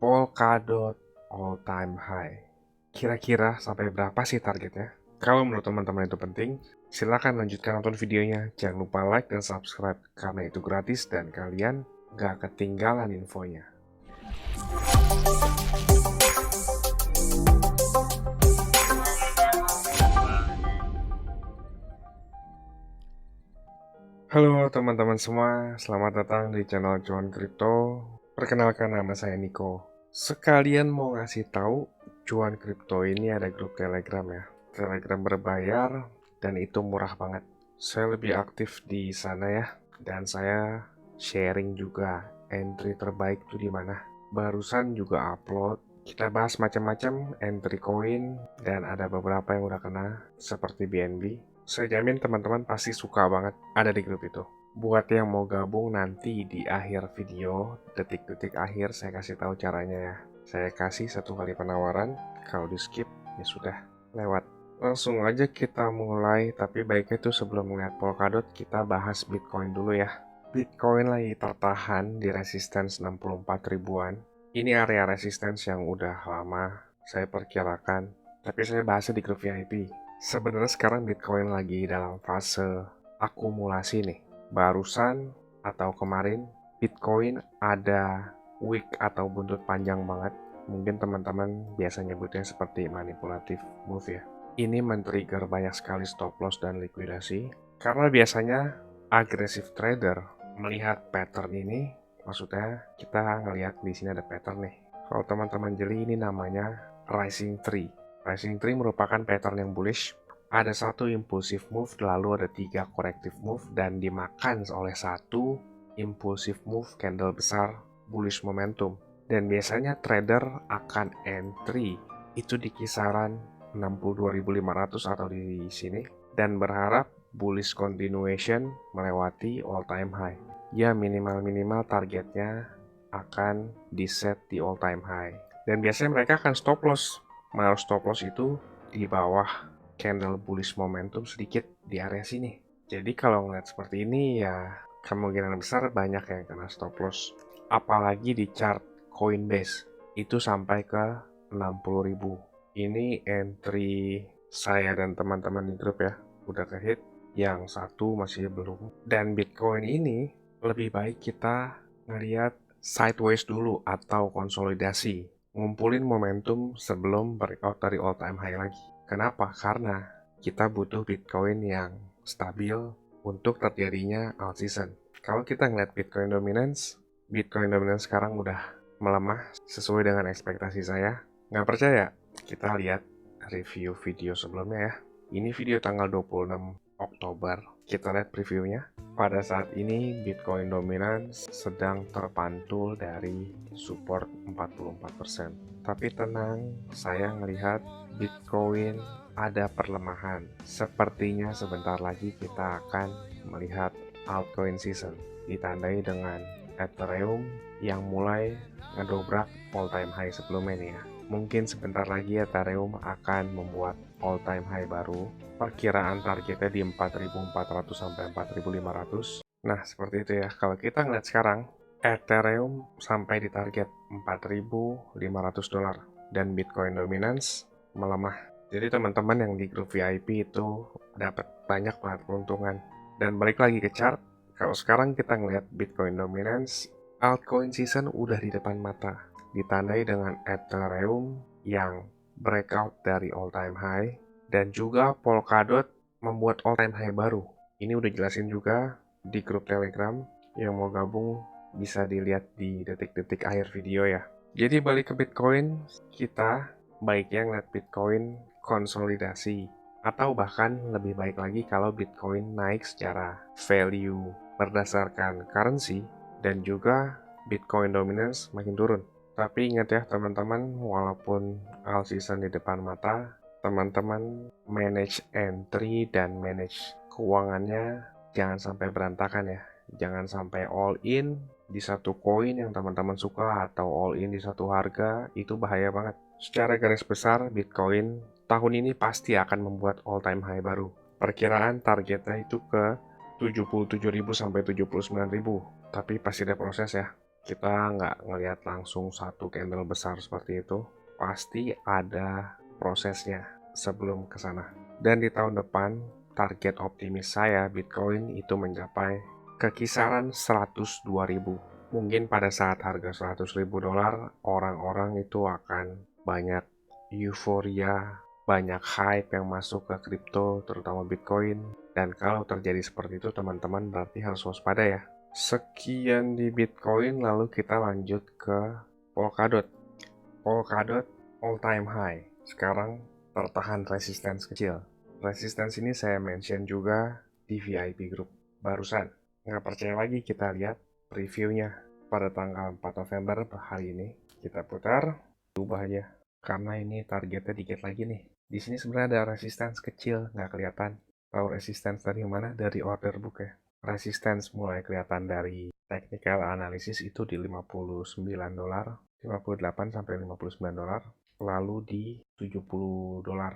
Polkadot all time high. Kira-kira sampai berapa sih targetnya? Kalau menurut teman-teman itu penting, silakan lanjutkan nonton videonya. Jangan lupa like dan subscribe karena itu gratis dan kalian gak ketinggalan infonya. Halo teman-teman semua, selamat datang di channel Cuan Kripto. Perkenalkan, nama saya Niko. Sekalian mau ngasih tahu, Cuan Kripto ini ada grup Telegram ya. Telegram berbayar dan itu murah banget. Saya lebih aktif di sana ya, dan saya sharing juga entry terbaik itu di mana. Barusan juga upload. Kita bahas macam-macam entry koin dan ada beberapa yang udah kena seperti BNB. Saya jamin teman-teman pasti suka banget ada di grup itu. Buat yang mau gabung nanti di akhir video, detik-detik akhir saya kasih tahu caranya ya. Saya kasih satu kali penawaran, kalau di skip ya sudah lewat. Langsung aja kita mulai, tapi baiknya itu sebelum melihat Polkadot kita bahas Bitcoin dulu ya. Bitcoin lagi tertahan di resistance 64 ribuan. Ini area resistance yang udah lama saya perkirakan, tapi saya bahasnya di grup VIP. Sebenarnya sekarang Bitcoin lagi dalam fase akumulasi nih. Barusan atau kemarin Bitcoin ada wick atau buntut panjang banget. Mungkin teman-teman biasa nyebutnya seperti manipulatif move ya. Ini men-trigger banyak sekali stop loss dan likuidasi. Karena biasanya agresif trader melihat pattern ini, maksudnya kita ngelihat di sini ada pattern nih. Kalau teman-teman jeli ini namanya rising tree. Rising tree merupakan pattern yang bullish. Ada satu impulsive move, lalu ada 3 corrective move, dan dimakan oleh satu impulsive move candle besar bullish momentum. Dan biasanya trader akan entry itu di kisaran 62.500 atau di sini, dan berharap bullish continuation melewati all time high. Ya minimal-minimal targetnya akan di set di all time high. Dan biasanya mereka akan stop loss. Menaruh stop loss itu di bawah candle bullish momentum sedikit di area sini. Jadi kalau ngeliat seperti ini ya kemungkinan besar banyak yang kena stop loss. Apalagi di chart Coinbase itu sampai ke 60.000. Ini entry saya dan teman-teman di grup ya, udah ke hit, yang satu masih belum. Dan Bitcoin ini lebih baik kita ngeliat sideways dulu atau konsolidasi, ngumpulin momentum sebelum breakout dari all time high lagi. Kenapa? Karena kita butuh Bitcoin yang stabil untuk terjadinya alt season. Kalau kita ngeliat Bitcoin dominance sekarang udah melemah sesuai dengan ekspektasi saya. Nggak percaya? Kita lihat review video sebelumnya ya. Ini video tanggal 26 Oktober. Kita lihat previewnya. Pada saat ini Bitcoin dominance sedang terpantul dari support 44%. Tapi tenang, saya melihat Bitcoin ada perlemahan. Sepertinya sebentar lagi kita akan melihat altcoin season, ditandai dengan Ethereum yang mulai ngedobrak all time high sebelumnya nih ya. Mungkin sebentar lagi Ethereum akan membuat all time high baru. Perkiraan targetnya di 4.400 sampai 4.500. Nah, seperti itu ya. Kalau kita ngeliat sekarang, Ethereum sampai di target $4.500 dan Bitcoin dominance melemah. Jadi teman-teman yang di grup VIP itu dapat banyak banget keuntungan. Dan balik lagi ke chart, kalau sekarang kita ngeliat Bitcoin dominance, altcoin season udah di depan mata, ditandai dengan Ethereum yang breakout dari all time high, dan juga Polkadot membuat all time high baru. Ini udah jelasin juga di grup Telegram, yang mau gabung bisa dilihat di detik-detik akhir video ya. Jadi balik ke Bitcoin, kita baiknya ngeliat Bitcoin konsolidasi, atau bahkan lebih baik lagi kalau Bitcoin naik secara value berdasarkan currency, dan juga Bitcoin dominance makin turun. Tapi ingat ya teman-teman, walaupun alt season di depan mata, teman-teman manage entry dan manage keuangannya jangan sampai berantakan ya. Jangan sampai all in di satu koin yang teman-teman suka atau all in di satu harga, itu bahaya banget. Secara garis besar, Bitcoin tahun ini pasti akan membuat all time high baru. Perkiraan targetnya itu ke 77.000 sampai 79.000, tapi pasti ada proses ya. Kita nggak ngelihat langsung satu candle besar seperti itu. Pasti ada prosesnya sebelum ke sana. Dan di tahun depan, target optimis saya Bitcoin itu mencapai ke kisaran 102.000. Mungkin pada saat harga 100.000 dolar, orang-orang itu akan banyak euforia, banyak hype yang masuk ke kripto, terutama Bitcoin. Dan kalau terjadi seperti itu, teman-teman berarti harus waspada ya. Sekian di Bitcoin, lalu kita lanjut ke Polkadot. Polkadot all time high. Sekarang tertahan resistance kecil. Resistance ini saya mention juga di VIP group barusan. Nggak percaya lagi, kita lihat previewnya pada tanggal 4 November hari ini. Kita putar, ubah aja. Karena ini targetnya dikit lagi nih. Di sini sebenarnya ada resistance kecil, nggak kelihatan. Tahu resistance dari mana? Dari order book ya. Resistance mulai kelihatan dari technical analysis itu di 59 dolar, 58 sampai 59 dolar, lalu di 70 dolar.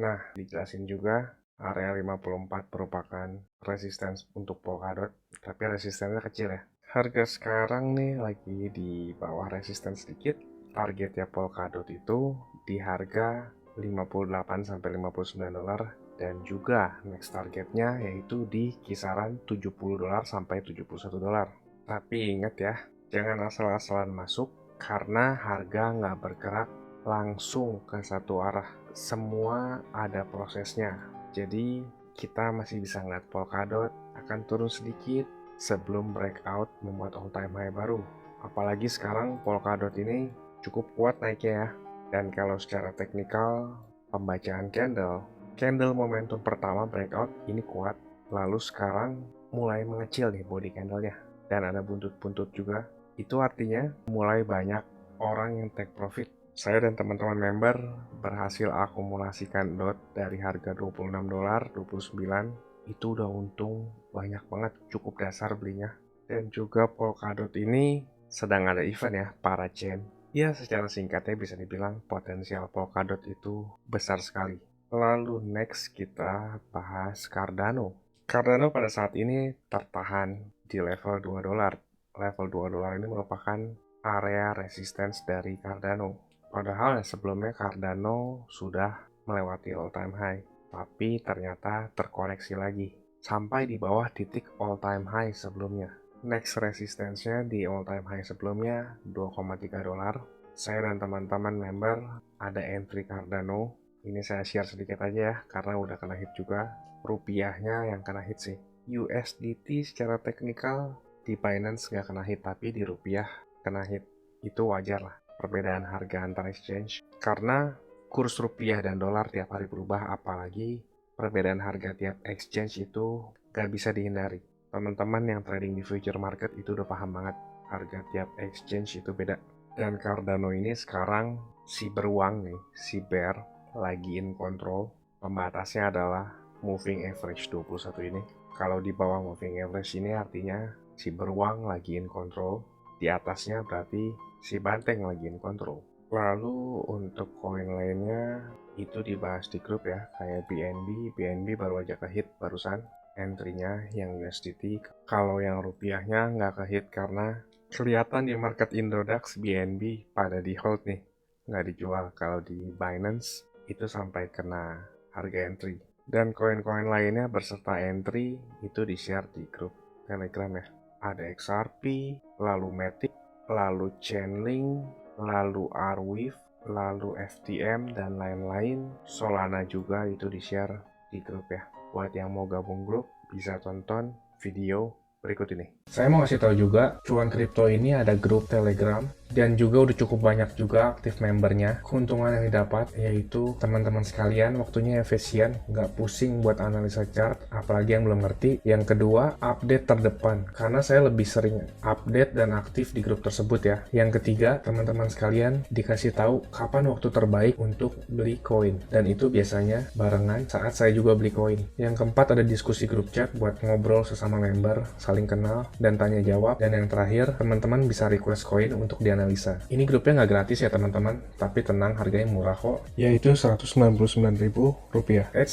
Nah, dijelasin juga area 54 merupakan resistance untuk Polkadot, tapi resistennya kecil ya. Harga sekarang nih lagi di bawah resistance sedikit. Targetnya Polkadot itu di harga 58 sampai 59 dolar. Dan juga next targetnya yaitu di kisaran 70 dolar sampai 71 dolar. Tapi ingat ya, jangan asal-asalan masuk karena harga nggak bergerak langsung ke satu arah. Semua ada prosesnya. Jadi kita masih bisa ngeliat Polkadot akan turun sedikit sebelum breakout membuat all time high baru. Apalagi sekarang Polkadot ini cukup kuat naiknya ya. Dan kalau secara teknikal, pembacaan candle momentum pertama breakout ini kuat, lalu sekarang mulai mengecil nih body candlenya dan ada buntut-buntut juga. Itu artinya mulai banyak orang yang take profit. Saya dan teman-teman member berhasil akumulasikan DOT dari harga 26 dolar, 29, itu udah untung banyak banget, cukup dasar belinya. Dan juga Polkadot ini sedang ada event ya, para chain. Ya secara singkatnya bisa dibilang potensial Polkadot itu besar sekali. Lalu next kita bahas Cardano. Cardano pada saat ini tertahan di level 2 dolar. Level 2 dolar ini merupakan area resistance dari Cardano. Padahal sebelumnya Cardano sudah melewati all time high, tapi ternyata terkoreksi lagi sampai di bawah titik all time high sebelumnya. Next resistance-nya di all time high sebelumnya 2,3 dolar. Saya dan teman-teman member ada entry Cardano. Ini saya share sedikit aja ya, karena udah kena hit juga. Rupiahnya yang kena hit sih. USDT secara teknikal di Binance nggak kena hit, tapi di rupiah kena hit. Itu wajar lah, perbedaan harga antar exchange. Karena kurs rupiah dan dolar tiap hari berubah, apalagi perbedaan harga tiap exchange itu nggak bisa dihindari. Teman-teman yang trading di future market itu udah paham banget, harga tiap exchange itu beda. Dan Cardano ini sekarang si beruang nih, si bear, lagi in control. Pembatasnya adalah moving average 21 ini. Kalau di bawah moving average ini artinya si beruang lagi in control. Di atasnya berarti si banteng lagi in control. Lalu untuk koin lainnya itu dibahas di grup ya, kayak BNB baru aja ke hit barusan entry-nya yang USDT. Kalau yang rupiahnya nggak ke hit karena kelihatan di market Indodax BNB pada di hold nih, nggak dijual. Kalau di Binance itu sampai kena harga entry. Dan koin-koin lainnya berserta entry itu di-share di grup Telegram ya. Ada XRP, lalu Matic, lalu Chainlink, lalu Arweave, lalu FTM, dan lain-lain. Solana juga itu di-share di grup ya. Buat yang mau gabung grup, bisa tonton video berikut ini. Saya mau kasih tahu juga, Cuan Kripto ini ada grup Telegram dan juga udah cukup banyak juga aktif membernya. Keuntungan yang didapat yaitu teman-teman sekalian waktunya efisien, nggak pusing buat analisa chart, apalagi yang belum ngerti. Yang kedua, update terdepan, karena saya lebih sering update dan aktif di grup tersebut ya. Yang ketiga, teman-teman sekalian dikasih tahu kapan waktu terbaik untuk beli koin, dan itu biasanya barengan saat saya juga beli koin. Yang keempat, ada diskusi grup chat buat ngobrol sesama member, saling kenal dan tanya jawab. Dan yang terakhir, teman-teman bisa request koin untuk diantar analisa. Ini grupnya nggak gratis ya teman-teman, tapi tenang, harganya murah kok, yaitu Rp199.000.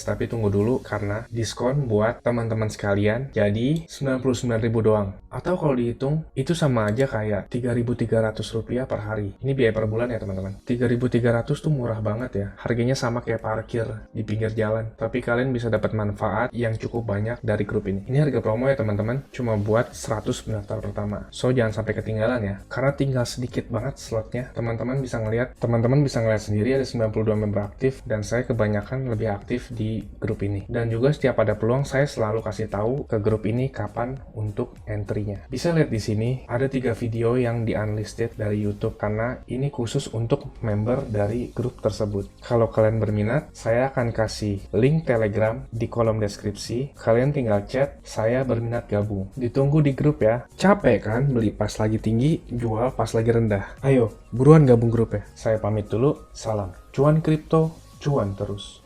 Tapi tunggu dulu, karena diskon buat teman-teman sekalian, jadi Rp99.000 doang. Atau kalau dihitung, itu sama aja kayak Rp3.300 per hari. Ini biaya per bulan ya teman-teman. Rp3.300 tuh murah banget ya. Harganya sama kayak parkir di pinggir jalan. Tapi kalian bisa dapat manfaat yang cukup banyak dari grup ini. Ini harga promo ya teman-teman, cuma buat 100 pendaftar pertama. So jangan sampai ketinggalan ya, karena tinggal sedikit banget slotnya. Teman-teman bisa ngeliat sendiri ada 92 member aktif, dan saya kebanyakan lebih aktif di grup ini. Dan juga setiap ada peluang, saya selalu kasih tahu ke grup ini kapan untuk entry-nya. Bisa lihat di sini ada 3 video yang di unlisted dari YouTube, karena ini khusus untuk member dari grup tersebut. Kalau kalian berminat, saya akan kasih link Telegram di kolom deskripsi. Kalian tinggal chat, saya berminat gabung. Ditunggu di grup ya. Capek kan beli pas lagi tinggi, jual pas lagi rendah? Ayo, buruan gabung grup ya. Saya pamit dulu, salam. Cuan kripto, cuan terus.